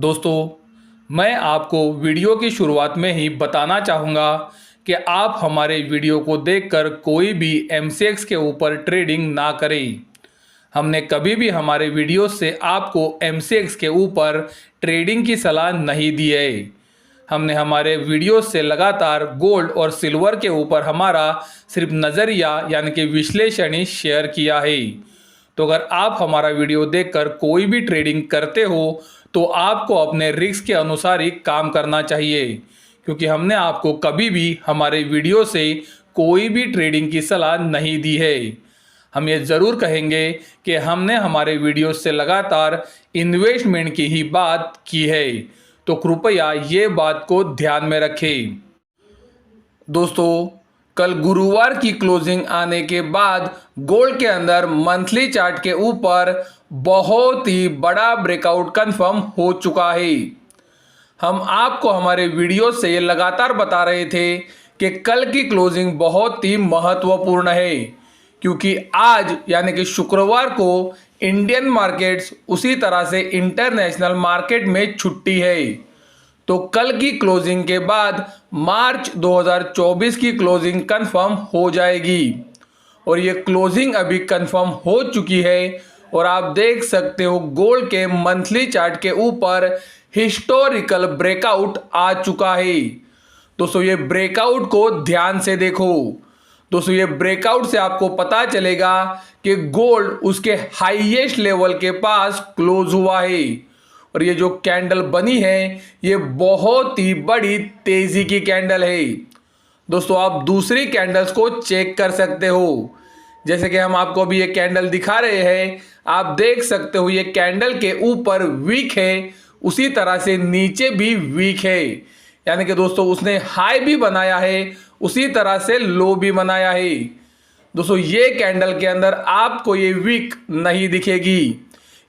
दोस्तों, मैं आपको वीडियो की शुरुआत में ही बताना चाहूँगा कि आप हमारे वीडियो को देखकर कोई भी एमसीएक्स के ऊपर ट्रेडिंग ना करें। हमने कभी भी हमारे वीडियो से आपको एमसीएक्स के ऊपर ट्रेडिंग की सलाह नहीं दी है। हमने हमारे वीडियो से लगातार गोल्ड और सिल्वर के ऊपर हमारा सिर्फ नज़रिया यानी कि विश्लेषण ही शेयर किया है। तो अगर आप हमारा वीडियो देखकर कोई भी ट्रेडिंग करते हो तो आपको अपने रिस्क के अनुसार ही काम करना चाहिए, क्योंकि हमने आपको कभी भी हमारे वीडियो से कोई भी ट्रेडिंग की सलाह नहीं दी है। हम ये ज़रूर कहेंगे कि हमने हमारे वीडियो से लगातार इन्वेस्टमेंट की ही बात की है, तो कृपया ये बात को ध्यान में रखें। दोस्तों, कल गुरुवार की क्लोजिंग आने के बाद गोल्ड के अंदर मंथली चार्ट के ऊपर बहुत ही बड़ा ब्रेकआउट कंफर्म हो चुका है। हम आपको हमारे वीडियो से ये लगातार बता रहे थे कि कल की क्लोजिंग बहुत ही महत्वपूर्ण है, क्योंकि आज यानी कि शुक्रवार को इंडियन मार्केट्स उसी तरह से इंटरनेशनल मार्केट में छुट्टी है। तो कल की क्लोजिंग के बाद मार्च 2024 की क्लोजिंग कंफर्म हो जाएगी, और ये क्लोजिंग अभी कंफर्म हो चुकी है। और आप देख सकते हो गोल्ड के मंथली चार्ट के ऊपर हिस्टोरिकल ब्रेकआउट आ चुका है। दोस्तों, ये ब्रेकआउट को ध्यान से देखो। दोस्तों, ये ब्रेकआउट से आपको पता चलेगा कि गोल्ड उसके हाईएस्ट लेवल के पास क्लोज हुआ है, और ये जो कैंडल बनी है ये बहुत ही बड़ी तेजी की कैंडल है। दोस्तों, आप दूसरी कैंडल्स को चेक कर सकते हो, जैसे कि हम आपको अभी ये कैंडल दिखा रहे हैं। आप देख सकते हो ये कैंडल के ऊपर वीक है, उसी तरह से नीचे भी वीक है, यानी कि दोस्तों उसने हाई भी बनाया है, उसी तरह से लो भी बनाया है। दोस्तों, ये कैंडल के अंदर आपको ये वीक नहीं दिखेगी,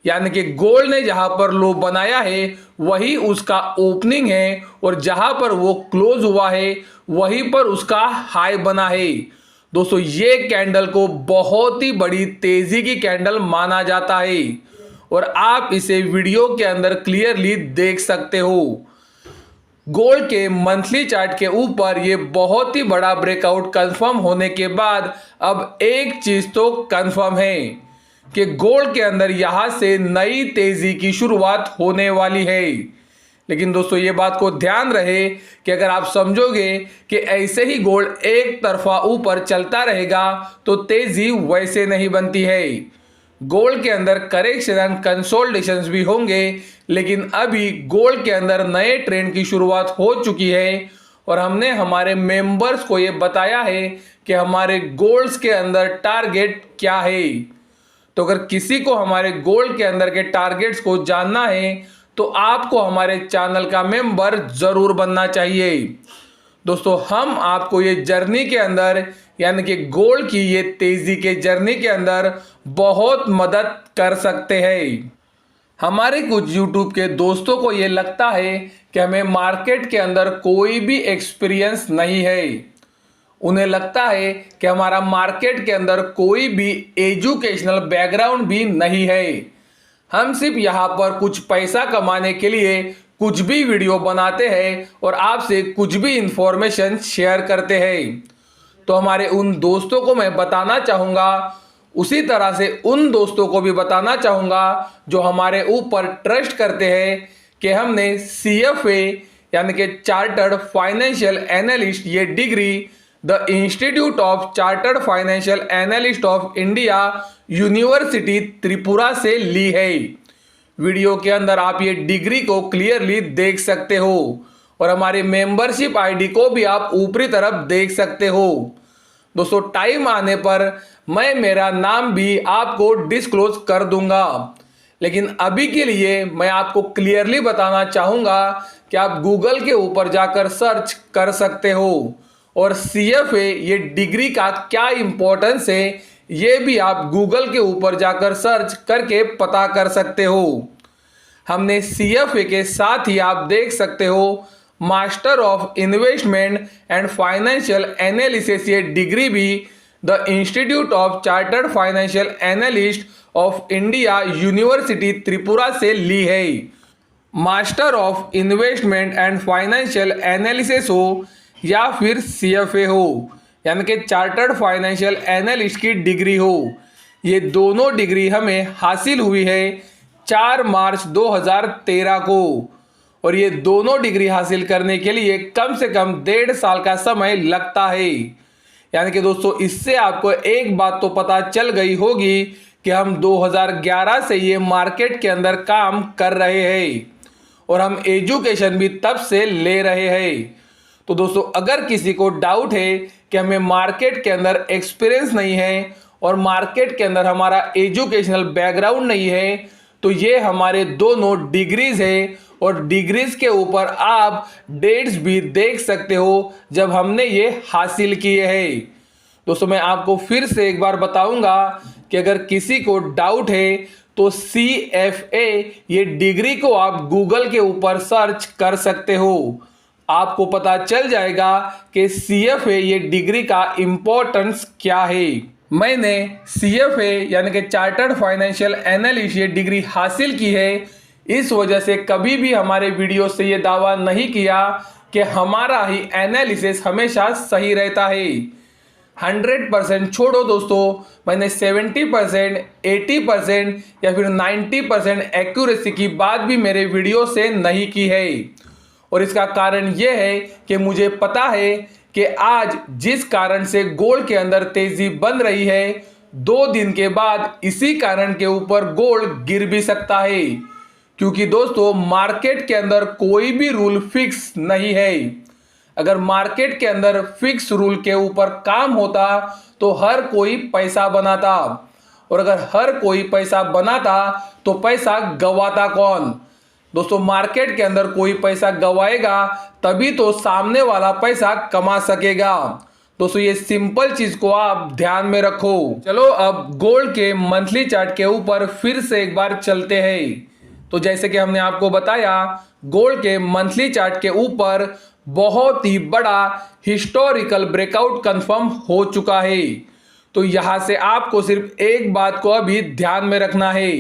यानी कि गोल्ड ने जहां पर लो बनाया है वही उसका ओपनिंग है, और जहां पर वो क्लोज हुआ है वहीं पर उसका हाई बना है। दोस्तों, ये कैंडल को बहुत ही बड़ी तेजी की कैंडल माना जाता है, और आप इसे वीडियो के अंदर क्लियरली देख सकते हो। गोल्ड के मंथली चार्ट के ऊपर ये बहुत ही बड़ा ब्रेकआउट कंफर्म होने के बाद अब एक चीज तो कंफर्म है कि गोल्ड के अंदर यहां से नई तेजी की शुरुआत होने वाली है। लेकिन दोस्तों, ये बात को ध्यान रहे कि अगर आप समझोगे कि ऐसे ही गोल्ड एक तरफा ऊपर चलता रहेगा तो तेजी वैसे नहीं बनती है। गोल्ड के अंदर करेक्शन एंड कंसोलिडेशंस भी होंगे, लेकिन अभी गोल्ड के अंदर नए ट्रेंड की शुरुआत हो चुकी है, और हमने हमारे मेंबर्स को ये बताया है कि हमारे गोल्ड्स के अंदर टारगेट क्या है। तो अगर किसी को हमारे गोल्ड के अंदर के टारगेट्स को जानना है तो आपको हमारे चैनल का मेंबर जरूर बनना चाहिए। दोस्तों, हम आपको ये जर्नी के अंदर यानी कि गोल्ड की ये तेजी के जर्नी के अंदर बहुत मदद कर सकते हैं। हमारे कुछ यूट्यूब के दोस्तों को ये लगता है कि हमें मार्केट के अंदर कोई भी एक्सपीरियंस नहीं है। उन्हें लगता है कि हमारा मार्केट के अंदर कोई भी एजुकेशनल बैकग्राउंड भी नहीं है। हम सिर्फ यहाँ पर कुछ पैसा कमाने के लिए कुछ भी वीडियो बनाते हैं और आपसे कुछ भी इंफॉर्मेशन शेयर करते हैं। तो हमारे उन दोस्तों को मैं बताना चाहूँगा, उसी तरह से उन दोस्तों को भी बताना चाहूँगा जो हमारे ऊपर ट्रस्ट करते हैं कि हमने CFA यानी कि चार्टर्ड फाइनेंशियल एनालिस्ट ये degree the institute of chartered financial analyst of India university Tripura से ली है। वीडियो के अंदर आप ये डिग्री को क्लियरली देख सकते हो, और हमारी मेंबरशिप आईडी को भी आप ऊपरी तरफ देख सकते हो। दोस्तों, टाइम आने पर मैं मेरा नाम भी आपको डिस्क्लोज कर दूंगा, लेकिन अभी के लिए मैं आपको क्लियरली बताना चाहूँगा कि आप गूगल के ऊपर जाकर सर्च कर सकते हो, और CFA ये डिग्री का क्या इम्पोर्टेंस है ये भी आप गूगल के ऊपर जाकर सर्च करके पता कर सकते हो। हमने CFA के साथ ही आप देख सकते हो master of investment and financial analysis ये डिग्री भी the institute of chartered financial analyst of India university Tripura से ली है। Master of investment and financial analysis हो या फिर CFA हो, यानी कि चार्टर्ड फाइनेंशियल एनालिस्ट की डिग्री हो। ये दोनों डिग्री हमें हासिल हुई है 4 मार्च 2013 को, और ये दोनों डिग्री हासिल करने के लिए कम से कम 1.5 साल का समय लगता है। यानी कि दोस्तों, इससे आपको एक बात तो पता चल गई होगी कि हम 2011 से ये मार्केट के अंदर काम कर रहे हैं और हम एजुकेशन भी तब से ले रहे हैं। तो दोस्तों, अगर किसी को डाउट है कि हमें मार्केट के अंदर एक्सपीरियंस नहीं है और मार्केट के अंदर हमारा एजुकेशनल बैकग्राउंड नहीं है, तो ये हमारे दोनों डिग्रीज है और डिग्रीज के ऊपर आप डेट्स भी देख सकते हो जब हमने ये हासिल किए हैं। दोस्तों, मैं आपको फिर से एक बार बताऊंगा कि अगर किसी को डाउट है तो CFA ये डिग्री को आप गूगल के ऊपर सर्च कर सकते हो। आपको पता चल जाएगा कि CFA ये डिग्री का इम्पोर्टेंस क्या है। मैंने CFA यानी कि चार्टर्ड फाइनेंशियल एनालिस्ट ये डिग्री हासिल की है, इस वजह से कभी भी हमारे वीडियो से ये दावा नहीं किया कि हमारा ही एनालिसिस हमेशा सही रहता है। 100% छोड़ो दोस्तों, मैंने 70%, 80% या फिर 90% एक्यूरेसी की बात भी मेरे वीडियो से नहीं की है। और इसका कारण यह है कि मुझे पता है कि आज जिस कारण से गोल्ड के अंदर तेजी बन रही है, 2 दिन के बाद इसी कारण के ऊपर गोल्ड गिर भी सकता है। क्योंकि दोस्तों, मार्केट के अंदर कोई भी रूल फिक्स नहीं है। अगर मार्केट के अंदर फिक्स रूल के ऊपर काम होता तो हर कोई पैसा बनाता, और अगर हर कोई पैसा बनाता तो पैसा गवाता कौन? दोस्तों, मार्केट के अंदर कोई पैसा गवाएगा तभी तो सामने वाला पैसा कमा सकेगा। दोस्तों, ये सिंपल चीज को आप ध्यान में रखो। चलो अब गोल्ड के मंथली चार्ट के ऊपर फिर से एक बार चलते हैं। तो जैसे कि हमने आपको बताया, गोल्ड के मंथली चार्ट के ऊपर बहुत ही बड़ा हिस्टोरिकल ब्रेकआउट कंफर्म हो चुका है। तो यहां से आपको सिर्फ एक बात को अभी ध्यान में रखना है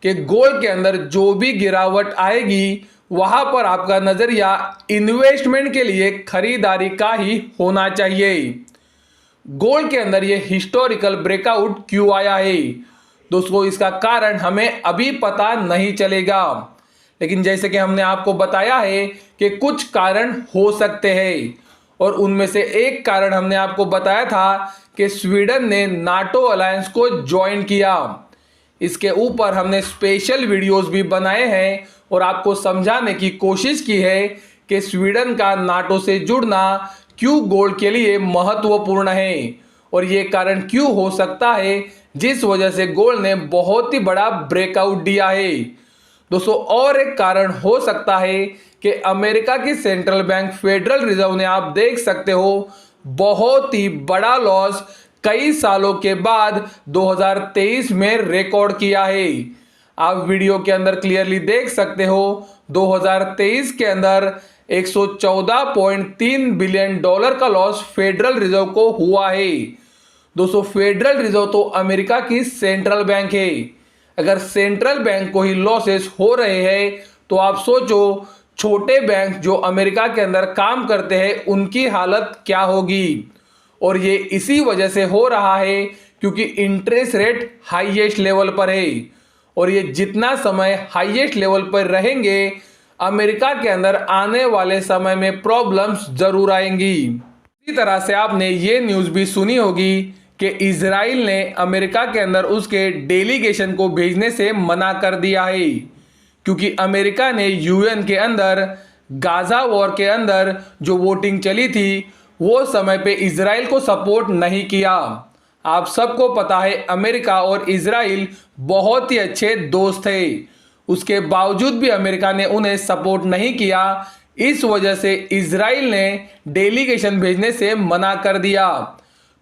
कि गोल्ड के अंदर जो भी गिरावट आएगी वहां पर आपका नजरिया इन्वेस्टमेंट के लिए खरीदारी का ही होना चाहिए। गोल्ड के अंदर ये हिस्टोरिकल ब्रेकआउट क्यों आया है दोस्तों, इसका कारण हमें अभी पता नहीं चलेगा, लेकिन जैसे कि हमने आपको बताया है कि कुछ कारण हो सकते हैं, और उनमें से एक कारण हमने आपको बताया था कि स्वीडन ने नाटो अलायंस को ज्वाइन किया। इसके ऊपर हमने स्पेशल वीडियोस भी बनाए हैं और आपको समझाने की कोशिश की है कि स्वीडन का नाटो से जुड़ना क्यों गोल्ड के लिए महत्वपूर्ण है और ये कारण क्यों हो सकता है जिस वजह से गोल्ड ने बहुत ही बड़ा ब्रेकआउट दिया है। दोस्तों, और एक कारण हो सकता है कि अमेरिका की सेंट्रल बैंक फेडरल रिजर्व ने, आप देख सकते हो, बहुत ही बड़ा लॉस कई सालों के बाद 2023 में रिकॉर्ड किया है। आप वीडियो के अंदर क्लियरली देख सकते हो, 2023 के अंदर 114.3 बिलियन डॉलर का लॉस फेडरल रिजर्व को हुआ है। दोस्तों, फेडरल रिजर्व तो अमेरिका की सेंट्रल बैंक है। अगर सेंट्रल बैंक को ही लॉसेस हो रहे हैं तो आप सोचो छोटे बैंक जो अमेरिका के अंदर काम करते हैं उनकी हालत क्या होगी। और ये इसी वजह से हो रहा है क्योंकि इंटरेस्ट रेट हाईएस्ट लेवल पर है, और ये जितना समय हाईएस्ट लेवल पर रहेंगे अमेरिका के अंदर आने वाले समय में प्रॉब्लम्स जरूर आएंगी। इसी तरह से आपने ये न्यूज़ भी सुनी होगी कि इजराइल ने अमेरिका के अंदर उसके डेलीगेशन को भेजने से मना कर दिया है, क्योंकि अमेरिका ने यूएन के अंदर गाजा वॉर के अंदर जो वोटिंग चली थी वो समय पे इजराइल को सपोर्ट नहीं किया। आप सबको पता है अमेरिका और इजराइल बहुत ही अच्छे दोस्त थे, उसके बावजूद भी अमेरिका ने उन्हें सपोर्ट नहीं किया। इस वजह से इजराइल ने डेलीगेशन भेजने से मना कर दिया।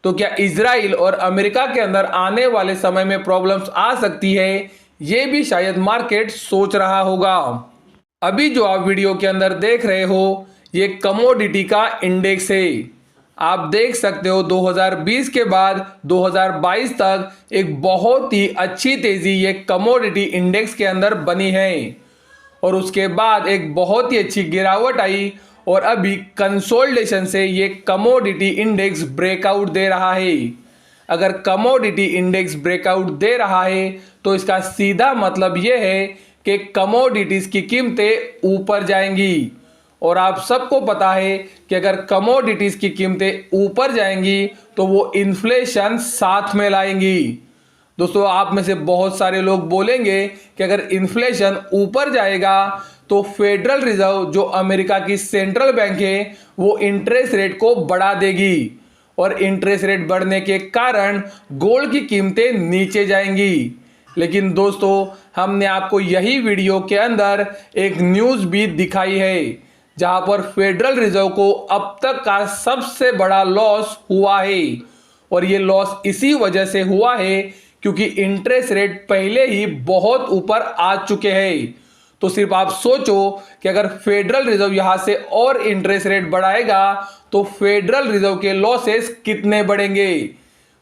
तो क्या इजराइल और अमेरिका के अंदर आने वाले समय में प्रॉब्लम्स आ सकती है, ये भी शायद मार्केट सोच रहा होगा। अभी जो आप वीडियो के अंदर देख रहे हो ये कमोडिटी का इंडेक्स है। आप देख सकते हो 2020 के बाद 2022 तक एक बहुत ही अच्छी तेजी ये कमोडिटी इंडेक्स के अंदर बनी है, और उसके बाद एक बहुत ही अच्छी गिरावट आई और अभी कंसोलिडेशन से ये कमोडिटी इंडेक्स ब्रेकआउट दे रहा है। अगर कमोडिटी इंडेक्स ब्रेकआउट दे रहा है तो इसका सीधा मतलब ये है कि कमोडिटीज की कीमतें ऊपर जाएंगी। और आप सबको पता है कि अगर कमोडिटीज की कीमतें ऊपर जाएंगी तो वो इन्फ्लेशन साथ में लाएंगी। दोस्तों, आप में से बहुत सारे लोग बोलेंगे कि अगर इन्फ्लेशन ऊपर जाएगा तो फेडरल रिजर्व जो अमेरिका की सेंट्रल बैंक है वो इंटरेस्ट रेट को बढ़ा देगी और इंटरेस्ट रेट बढ़ने के कारण गोल्ड की कीमतें नीचे जाएंगी। लेकिन दोस्तों, हमने आपको यही वीडियो के अंदर एक न्यूज़ भी दिखाई है जहां पर फेडरल रिजर्व को अब तक का सबसे बड़ा लॉस हुआ है। और ये लॉस इसी वजह से हुआ है क्योंकि इंटरेस्ट रेट पहले ही बहुत ऊपर आ चुके हैं। तो सिर्फ आप सोचो कि अगर फेडरल रिजर्व यहां से और इंटरेस्ट रेट बढ़ाएगा तो फेडरल रिजर्व के लॉसेस कितने बढ़ेंगे।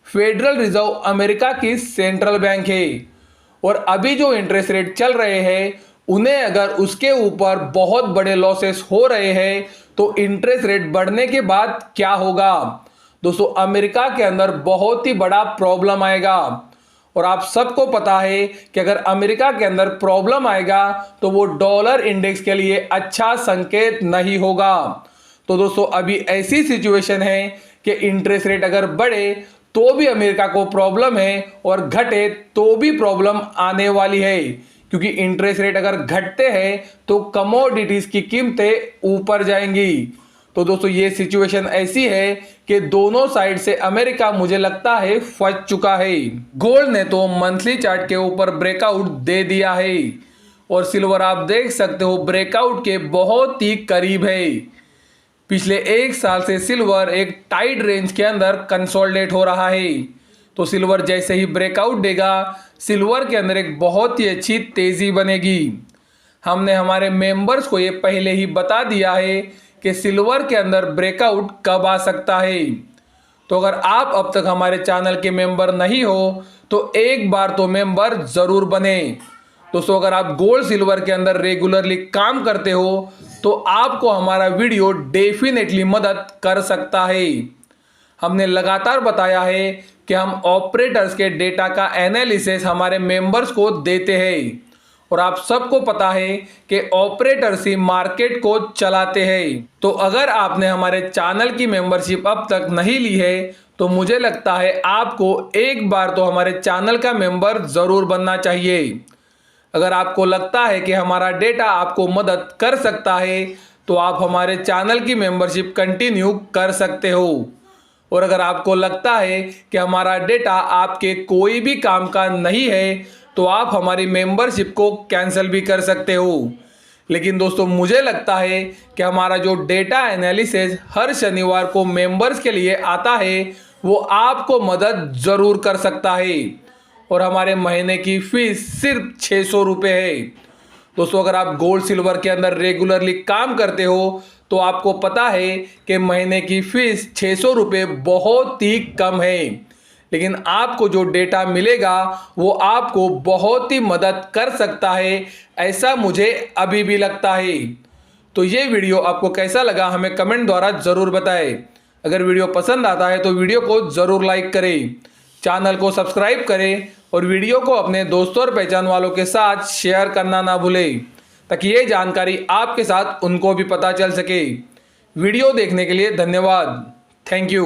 फेडरल रिजर्व अमेरिका की सेंट्रल बैंक है और अभी जो इंटरेस्ट रेट चल रहे हैं उन्हें अगर उसके ऊपर बहुत बड़े लॉसेस हो रहे हैं तो इंटरेस्ट रेट बढ़ने के बाद क्या होगा। दोस्तों, अमेरिका के अंदर बहुत ही बड़ा प्रॉब्लम आएगा और आप सबको पता है कि अगर अमेरिका के अंदर प्रॉब्लम आएगा तो वो डॉलर इंडेक्स के लिए अच्छा संकेत नहीं होगा। तो दोस्तों, अभी ऐसी सिचुएशन है कि इंटरेस्ट रेट अगर बढ़े तो भी अमेरिका को प्रॉब्लम है और घटे तो भी प्रॉब्लम आने वाली है, क्योंकि इंटरेस्ट रेट अगर घटते हैं तो कमोडिटीज की कीमतें ऊपर जाएंगी। तो दोस्तों, ये सिचुएशन ऐसी है कि दोनों साइड से अमेरिका मुझे लगता है फंस चुका है। गोल्ड ने तो मंथली चार्ट के ऊपर ब्रेकआउट दे दिया है और सिल्वर आप देख सकते हो ब्रेकआउट के बहुत ही करीब है। पिछले एक साल से सिल्वर एक टाइट रेंज के अंदर कंसोलिडेट हो रहा है। तो सिल्वर जैसे ही ब्रेकआउट देगा सिल्वर के अंदर एक बहुत ही अच्छी तेजी बनेगी। हमने हमारे मेंबर्स को ये पहले ही बता दिया है कि सिल्वर के अंदर ब्रेकआउट कब आ सकता है। तो अगर आप अब तक हमारे चैनल के मेंबर नहीं हो तो एक बार तो मेंबर जरूर बने। दोस्तों, अगर आप गोल्ड सिल्वर के अंदर रेगुलरली काम करते हो तो आपको हमारा वीडियो डेफिनेटली मदद कर सकता है। हमने लगातार बताया है कि हम ऑपरेटर्स के डेटा का एनालिसिस हमारे मेंबर्स को देते हैं और आप सबको पता है कि ऑपरेटर्स ही मार्केट को चलाते हैं। तो अगर आपने हमारे चैनल की मेंबरशिप अब तक नहीं ली है तो मुझे लगता है आपको एक बार तो हमारे चैनल का मेंबर ज़रूर बनना चाहिए। अगर आपको लगता है कि हमारा डेटा आपको मदद कर सकता है तो आप हमारे चैनल की मेंबरशिप कंटिन्यू कर सकते हो। और अगर आपको लगता है कि हमारा डेटा आपके कोई भी काम का नहीं है तो आप हमारी मेंबरशिप को कैंसिल भी कर सकते हो। लेकिन दोस्तों, मुझे लगता है कि हमारा जो डेटा एनालिसिस हर शनिवार को मेंबर्स के लिए आता है वो आपको मदद ज़रूर कर सकता है और हमारे महीने की फीस सिर्फ 600 रुपये है। दोस्तों, अगर आप गोल्ड सिल्वर के अंदर रेगुलरली काम करते हो तो आपको पता है कि महीने की फीस 600 रुपये बहुत ही कम है, लेकिन आपको जो डेटा मिलेगा वो आपको बहुत ही मदद कर सकता है, ऐसा मुझे अभी भी लगता है। तो ये वीडियो आपको कैसा लगा हमें कमेंट द्वारा ज़रूर बताएं। अगर वीडियो पसंद आता है तो वीडियो को ज़रूर लाइक करें, चैनल को सब्सक्राइब करें और वीडियो को अपने दोस्तों और पहचान वालों के साथ शेयर करना ना भूलें ताकि ये जानकारी आपके साथ उनको भी पता चल सके। वीडियो देखने के लिए धन्यवाद। Thank you.